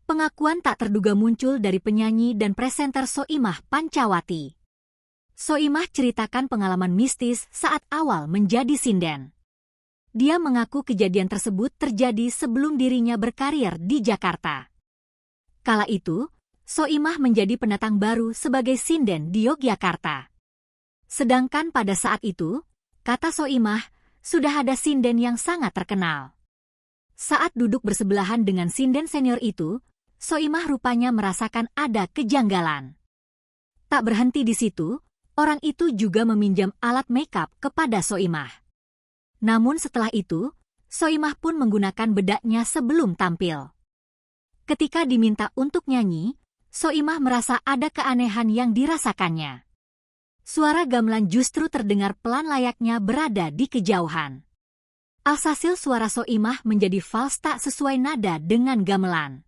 pengakuan tak terduga muncul dari penyanyi dan presenter Soimah Pancawati. Soimah ceritakan pengalaman mistis saat awal menjadi sinden. Dia mengaku kejadian tersebut terjadi sebelum dirinya berkarir di Jakarta. Kala itu, Soimah menjadi pendatang baru sebagai sinden di Yogyakarta. Sedangkan pada saat itu, kata Soimah, sudah ada sinden yang sangat terkenal. Saat duduk bersebelahan dengan sinden senior itu, Soimah rupanya merasakan ada kejanggalan. Tak berhenti di situ, orang itu juga meminjam alat makeup kepada Soimah. Namun setelah itu, Soimah pun menggunakan bedaknya sebelum tampil. Ketika diminta untuk nyanyi, Soimah merasa ada keanehan yang dirasakannya. Suara gamelan justru terdengar pelan layaknya berada di kejauhan. Alhasil suara Soimah menjadi fals tak sesuai nada dengan gamelan.